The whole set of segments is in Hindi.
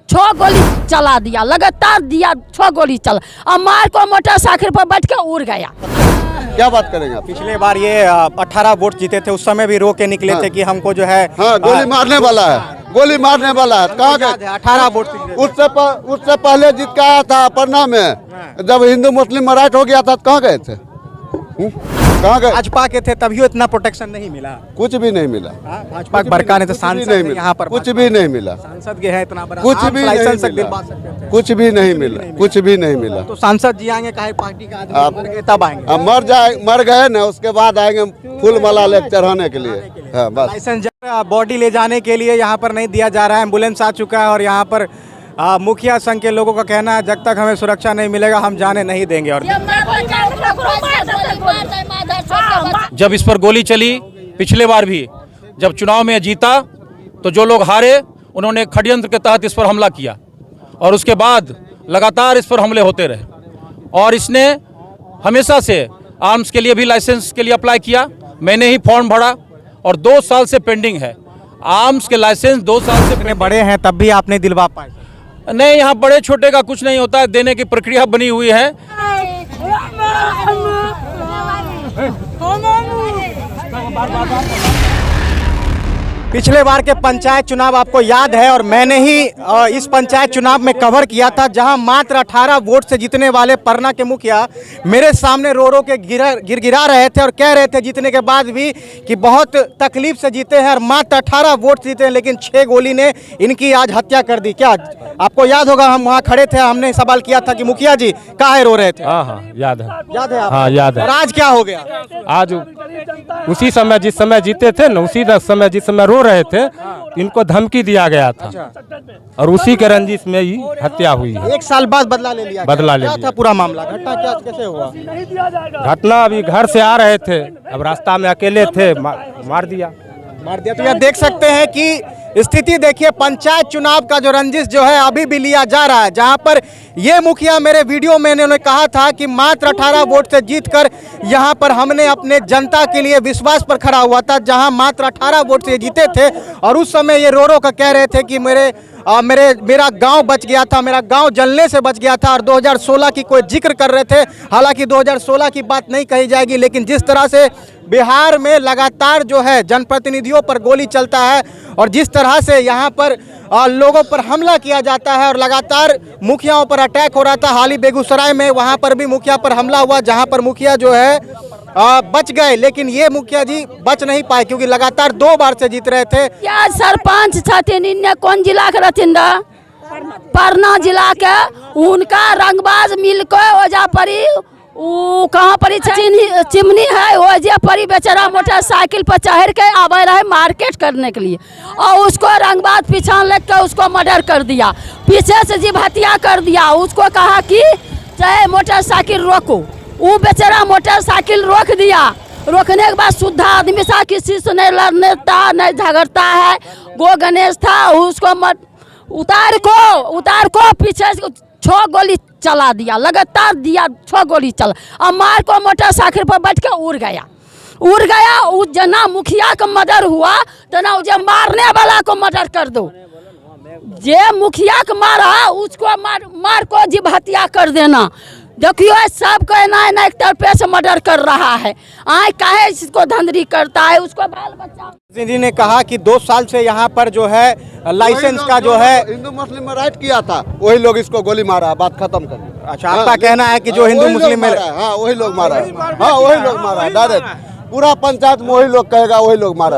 छह गोली चला दिया, लगातार दिया, 6 गोली चला और मार को मोटरसाइकिल पर बैठ के उड़ गया। क्या बात करेंगे आप? पिछले बार ये 18 वोट जीते थे, उस समय भी रो के निकले थे कि हमको जो है गोली मारने वाला है, गोली मारने वाला है। कहाँ गए? 18 वोट उससे पहले जीत के आया था पन्ना में, जब हिंदू मुस्लिम मराठ हो गया था तो कहाँ गए थे? कहाँ गए? भाजपा के थे तभी इतना प्रोटेक्शन नहीं मिला, कुछ भी नहीं मिला। भाजपा बरका ने तो सांसद नहीं यहाँ पर, कुछ भी नहीं मिला, सांसद के है इतना बड़ा, कुछ भी नहीं मिला, कुछ भी नहीं मिला, कुछ भी नहीं मिला। तो सांसद जी आएंगे काहे पार्टी का आदमी मर गए तब आएंगे? अब मर गए ना, उसके बाद आएंगे फूल माला ले चढ़ाने के लिए। हाँ बस। लाइसेंस बॉडी ले जाने के लिए यहाँ पर नहीं दिया जा रहा है, एम्बुलेंस आ चुका है और यहाँ पर मुखिया संघ के लोगों का कहना है जब तक हमें सुरक्षा नहीं मिलेगा हम जाने नहीं देंगे। और जब इस पर गोली चली पिछले बार भी, जब चुनाव में जीता तो जो लोग हारे उन्होंने षड्यंत्र के तहत इस पर हमला किया और उसके बाद लगातार इस पर हमले होते रहे और इसने हमेशा से आर्म्स के लिए भी लाइसेंस के लिए अप्लाई किया। मैंने ही फॉर्म भरा और 2 साल से पेंडिंग है आर्म्स के लाइसेंस, 2 साल से। इतने बड़े हैं तब भी आपने दिलवा पाए? नहीं, यहाँ बड़े छोटे का कुछ नहीं होता है, देने की प्रक्रिया बनी हुई है। पिछले बार के पंचायत चुनाव आपको याद है और मैंने ही इस पंचायत चुनाव में कवर किया था, जहां मात्र 18 वोट से जीतने वाले परना के मुखिया मेरे सामने रो रो के गिरगिरा रहे थे और कह रहे थे जीतने के बाद भी कि बहुत तकलीफ से जीते हैं और मात्र 18 वोट जीते हैं, लेकिन 6 गोली ने इनकी आज हत्या कर दी। क्या आपको याद होगा, हम वहाँ खड़े थे, हमने सवाल किया था कि मुखिया जी काहे रो रहे थे? हाँ याद है। याद है? हाँ याद है। और आज क्या हो गया? आज उसी समय जिस समय जीते थे ना, उसी समय जिस समय रो रहे थे, इनको धमकी दिया गया था और उसी के रंजिश में ही हत्या हुई है। 1 साल बाद बदला ले लिया? बदला ले लिया लिया। था पूरा मामला, घटना क्या कैसे हुआ? घटना अभी घर से आ रहे थे, अब रास्ता में अकेले थे, मार दिया। तो यह देख सकते हैं कि स्थिति देखिए, पंचायत चुनाव का जो रंजिश जो है अभी भी लिया जा रहा है, जहां पर ये मुखिया मेरे वीडियो में इन्होंने कहा था कि मात्र 18 वोट से जीतकर यहां पर हमने अपने जनता के लिए विश्वास पर खड़ा हुआ था, जहां मात्र 18 वोट से जीते थे और उस समय ये रो रो कर कह रहे थे कि मेरा गांव बच गया था, मेरा गांव जलने से बच गया था और 2016 की कोई जिक्र कर रहे थे। हालांकि 2016 की बात नहीं कही जाएगी, लेकिन जिस तरह से बिहार में लगातार जो है जनप्रतिनिधियों पर गोली चलता है और जिस तरह से यहाँ पर लोगों पर हमला किया जाता है और लगातार मुखियाओं पर अटैक हो रहा था, हाल ही बेगूसराय में वहाँ पर भी मुखिया पर हमला हुआ, जहाँ पर मुखिया जो है बच गए, लेकिन ये मुखिया जी बच नहीं पाए क्योंकि लगातार 2 बार से जीत रहे थे। क्या सरपंच छथिन, इन्ने कौन जिला के रहथिन? परना जिला के, उनका रंगबाज मिल के ओजा परी कहाँ परी चिमनी है, ओजे परी बेचारा मोटरसाइकिल पर चढ़ के आवे रहे मार्केट करने के लिए और उसको रंगबाज पीछा लग के उसको मर्डर कर दिया, पीछे से जीव हत्या कर दिया। उसको कहा कि चाहे मोटरसाइकिल रोको, वो बेचारा मोटरसाइकिल रोक दिया। रोकने के बाद शुद्ध आदमी सा, किसी से नहीं लड़ने था नहीं झगड़ता है, गो गणेश था, उसको उतार को पीछे 6 गोली चला दिया, लगातार दिया, 6 गोली चला और मार को मोटरसाइकिल पर बैठ के उड़ गया। उस जना मुखिया का मर्डर हुआ तो ना उसे मारने वाला को मर्डर कर दो, जे मुखिया को मारा उसको मार को जीव हत्या कर देना। देखियो सब को ना एक तरफे से मर्डर कर रहा है, आए काहे इसको धंधरी करता है, उसको बाल बच्चा। जी ने कहा कि 2 साल से यहाँ पर जो है लाइसेंस का जो है हिंदू मुस्लिम मराठ किया था, वही लोग इसको गोली मारा, बात खत्म कर। अच्छा, आपका कहना है कि जो हिंदू मुस्लिम में, हाँ वही लोग मारा, हाँ वही लोग मारा, डायरेक्ट पूरा पंचायत में वही लोग कहेगा वही लोग मारा।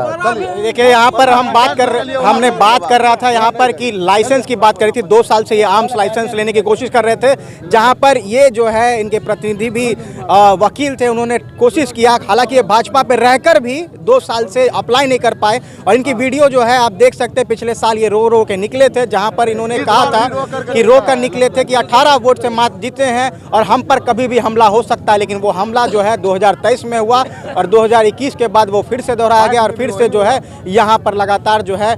देखिए यहाँ पर हमने बात कर रहा था यहाँ पर कि लाइसेंस की बात करी थी। 2 साल से ये आर्म्स लाइसेंस लेने की कोशिश कर रहे थे, जहाँ पर ये जो है इनके प्रतिनिधि भी वकील थे, उन्होंने कोशिश किया, हालांकि ये भाजपा पे रहकर भी 2 साल से अप्लाई नहीं कर पाए। और इनकी वीडियो जो है आप देख सकते हैं, पिछले साल ये रो रो के निकले थे, जहाँ पर इन्होंने कहा था कि रो कर निकले थे कि 18 वोट से मात जीते हैं और हम पर कभी भी हमला हो सकता है, लेकिन वो हमला जो है 2023 में हुआ और 2021 के बाद वो फिर से दोहराया गया और फिर से जो है यहाँ पर लगातार जो है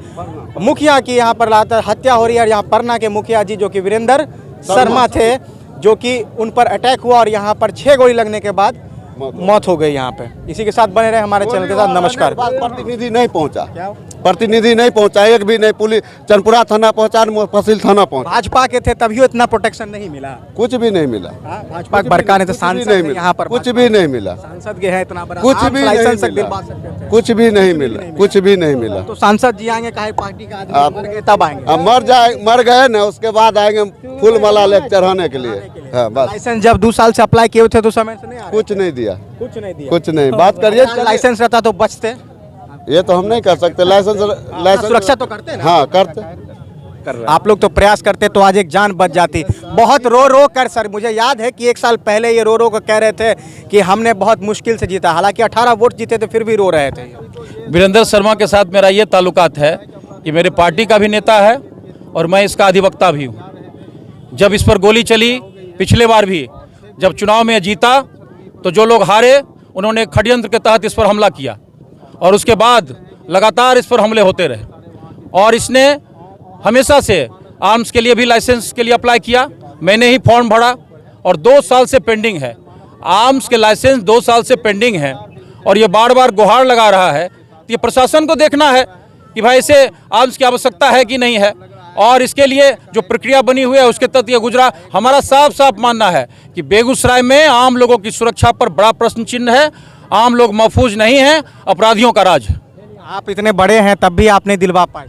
मुखिया की यहाँ पर लगातार हत्या हो रही है। और यहाँ परना के मुखिया जी जो कि वीरेंद्र शर्मा थे, जो कि उन पर अटैक हुआ और यहाँ पर 6 गोली लगने के बाद मौत हो गई यहाँ पे। इसी के साथ बने रहे हमारे चैनल के साथ। नमस्कार। प्रतिनिधि नहीं पहुँचा। प्रतिनिधि नहीं पहुंचा, एक भी नहीं। पुलिस चनपुरा थाना पहुंचा, मुफस्सिल थाना पहुंचा, भाजपा के थे तभी इतना प्रोटेक्शन नहीं मिला। कुछ भी नहीं मिला। भाजपा के बरका ने तो कुछ भी सांसद नहीं है मिला, यहाँ पर, कुछ भी नहीं मिला, सांसद के है इतना बड़ा, कुछ आप भी लाइसेंस तक नहीं दिलवा मिला, सकते थे। कुछ भी नहीं मिला, कुछ भी नहीं मिला। तो सांसद जी आएंगे, काहे पार्टी का आदमी मर गए तब आएंगे। अब मर गए ना, उसके बाद आएंगे फूल माला लेकर चढ़ाने के लिए। हाँ बस। लाइसेंस जब 2 साल से अप्लाई किए थे तो समय से नहीं आ रहे? कुछ नहीं दिया, कुछ नहीं दिया। कुछ नहीं। बात करिए, लाइसेंस रहता तो बचते। ये तो हम नहीं कर सकते। लाइसेंस सुरक्षा तो करते हैं ना? हाँ करते। आप लोग तो प्रयास करते तो आज एक जान बच जाती। बहुत रो रो कर, सर मुझे याद है कि 1 साल पहले ये रो रो कर कह रहे थे कि हमने बहुत मुश्किल से जीता, हालांकि 18 वोट जीते थे फिर भी रो रहे थे। वीरेंद्र शर्मा के साथ मेरा ये ताल्लुकात है कि मेरे पार्टी का भी नेता है और मैं इसका अधिवक्ता भी हूँ। जब इस पर गोली चली पिछले बार भी, जब चुनाव में जीता तो जो लोग हारे उन्होंने षड्यंत्र के तहत इस पर हमला किया और उसके बाद लगातार इस पर हमले होते रहे। और इसने हमेशा से आर्म्स के लिए भी लाइसेंस के लिए अप्लाई किया, मैंने ही फॉर्म भरा और 2 साल से पेंडिंग है। आर्म्स के लाइसेंस 2 साल से पेंडिंग है और ये बार बार गुहार लगा रहा है। तो ये प्रशासन को देखना है कि भाई इसे आर्म्स की आवश्यकता है कि नहीं है, और इसके लिए जो प्रक्रिया बनी हुई है उसके तहत ये गुजरा। हमारा साफ साफ मानना है कि बेगूसराय में आम लोगों की सुरक्षा पर बड़ा प्रश्न चिन्ह है। आम लोग महफूज नहीं हैं, अपराधियों का राज है। आप इतने बड़े हैं तब भी आप नहीं दिलवा पाए?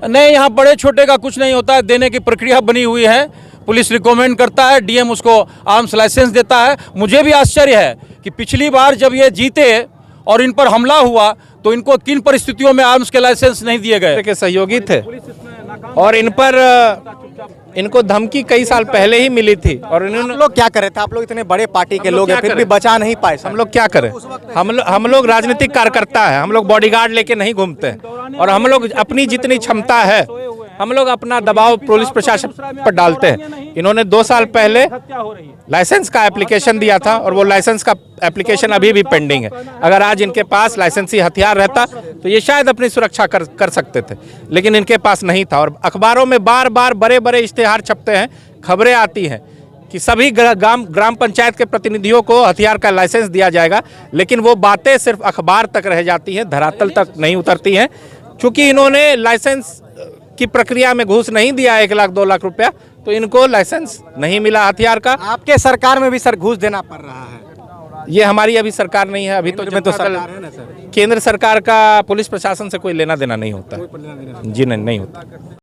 नहीं, यहाँ बड़े छोटे का कुछ नहीं होता है, देने की प्रक्रिया बनी हुई है। पुलिस रिकमेंड करता है, डीएम उसको आर्म्स लाइसेंस देता है। मुझे भी आश्चर्य है कि पिछली बार जब ये जीते और इन पर हमला हुआ तो इनको किन परिस्थितियों में आर्म्स के लाइसेंस नहीं दिए गए। के सहयोगी थे और इन पर इनको धमकी कई साल पहले ही मिली थी और इन्होंने। आप लोग क्या करे थे? आप लोग इतने बड़े पार्टी के लोग हैं फिर भी बचा नहीं पाए। हम लोग क्या करें? हम लोग राजनीतिक कार्यकर्ता है, हम लोग बॉडीगार्ड लेके नहीं घूमते हैं और हम लोग अपनी जितनी क्षमता है हम लोग अपना दबाव पुलिस प्रशासन पर डालते हैं। इन्होंने 2 साल पहले लाइसेंस का एप्लीकेशन दिया था और वो लाइसेंस का एप्लीकेशन अभी भी पेंडिंग है। अगर आज इनके पास लाइसेंसी हथियार रहता तो ये शायद अपनी सुरक्षा कर सकते थे, लेकिन इनके पास नहीं था। और अखबारों में बार बार बड़े बड़े इश्तेहार छपते हैं, खबरें आती हैं कि सभी ग्राम पंचायत के प्रतिनिधियों को हथियार का लाइसेंस दिया जाएगा, लेकिन वो बातें सिर्फ अखबार तक रह जाती हैं, धरातल तक नहीं उतरती हैं। चूँकि इन्होंने लाइसेंस की प्रक्रिया में घूस नहीं दिया 1 लाख 2 लाख रुपया, तो इनको लाइसेंस नहीं मिला हथियार का। आपके सरकार में भी सर घूस देना पड़ रहा है। ये हमारी अभी सरकार नहीं है, अभी तो सरकार है ना सर। केंद्र सरकार का पुलिस प्रशासन से कोई लेना देना नहीं होता। जी नहीं होता।